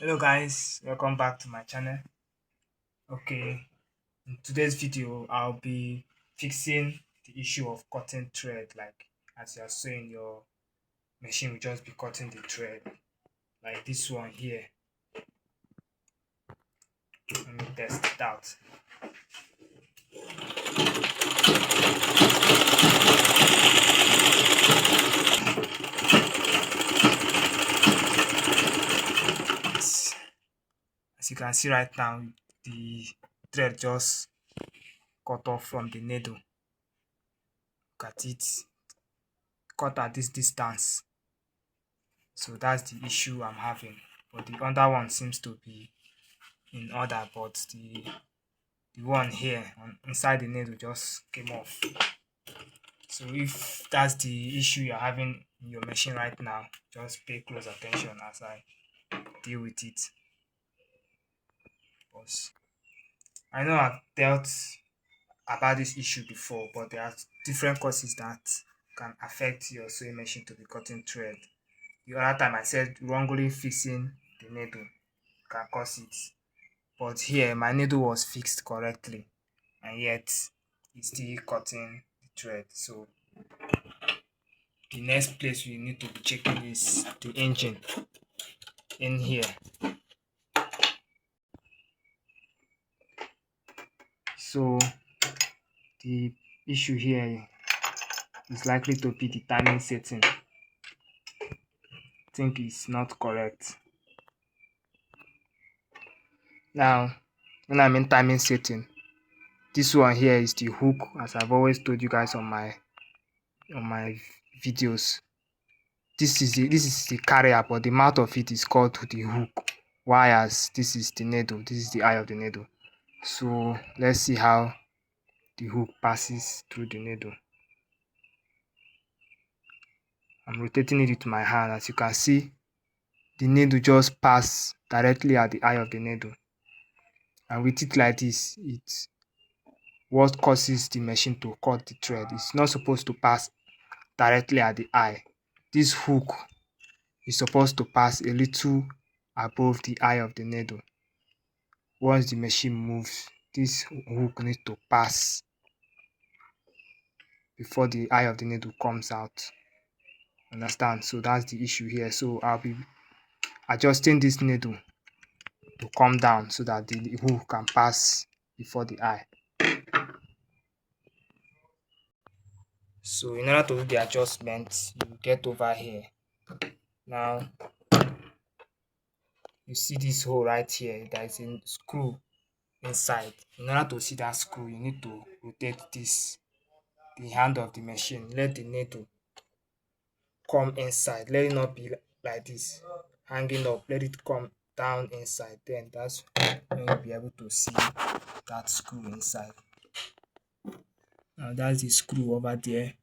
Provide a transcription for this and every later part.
Hello guys, welcome back to my channel. Okay, in today's video I'll be fixing the issue of cutting thread. Like as you are sewing, your machine will just be cutting the thread like this one here. Let me test it out. As you can see right now, the thread just cut off from the needle. Look at it, cut at this distance. So that's the issue I'm having, but the other one seems to be in order, but the one here inside the needle just came off. So if that's the issue you're having in your machine right now, just pay close attention as I deal with it. Because I know I've dealt about this issue before, but there are different causes that can affect your sewing machine to be cutting thread. The other time I said wrongly fixing the needle can cause it, but here my needle was fixed correctly and yet it's still cutting the thread. So the next place we need to be checking is the engine in here. So the issue here is likely to be the timing setting. I think it's not correct. Now when I'm in timing setting, this one here is the hook, as I've always told you guys on my videos. This is the carrier, but the mouth of it is called the hook, whereas this is the needle, this is the eye of the needle. So let's see how the hook passes through the needle. I'm rotating it with my hand. As you can see, the needle just passes directly at the eye of the needle, and with it like this, it's what causes the machine to cut the thread. It's not supposed to pass directly at the eye. This hook is supposed to pass a little above the eye of the needle. Once the machine moves, this hook needs to pass before the eye of the needle comes out. Understand? So that's the issue here. So I'll be adjusting this needle to come down so that the hook can pass before the eye. So in order to do the adjustment, you get over here. Now you see this hole right here. There is a screw inside. In order to see that screw, you need to rotate the hand of the machine. Let the needle come inside. Let it not be like this, hanging up. Let it come down inside. Then that's when you'll be able to see that screw inside. Now that's the screw over there.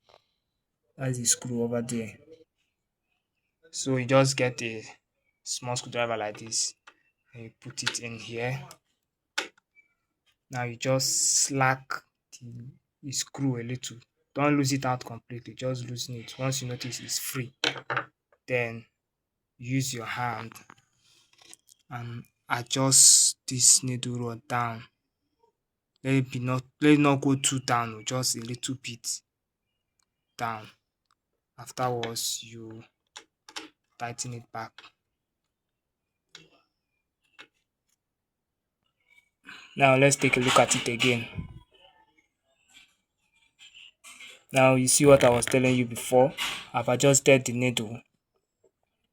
That's the screw over there. So you just get a small screwdriver like this and you put it in here. Now you just slack the screw a little. Don't lose it out completely, just loosen it. Once you notice it's free, then use your hand and adjust this needle rod down. Let it not go too down, just a little bit down. Afterwards, you tighten it back. Now let's take a look at it again. Now you see what I was telling you before. I've adjusted the needle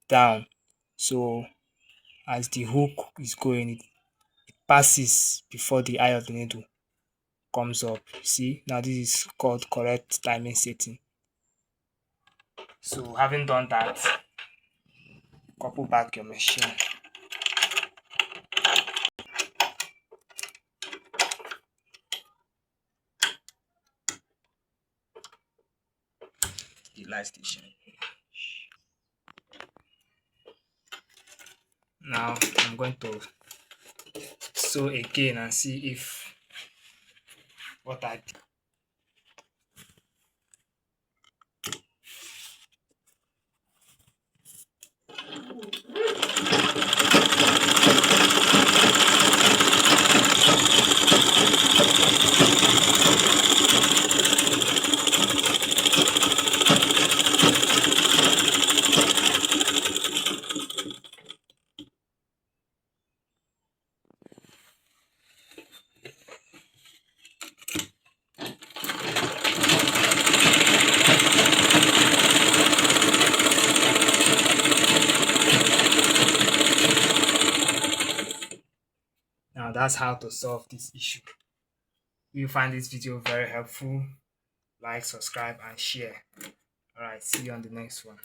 down, so as the hook is going, it passes before the eye of the needle comes up. See, now this is called correct timing setting. So having done that, couple back your machine. The light station. Now I'm going to sew again and see if what I did. That's how to solve this issue. If you find this video very helpful, like, subscribe, and share. All right, see you on the next one.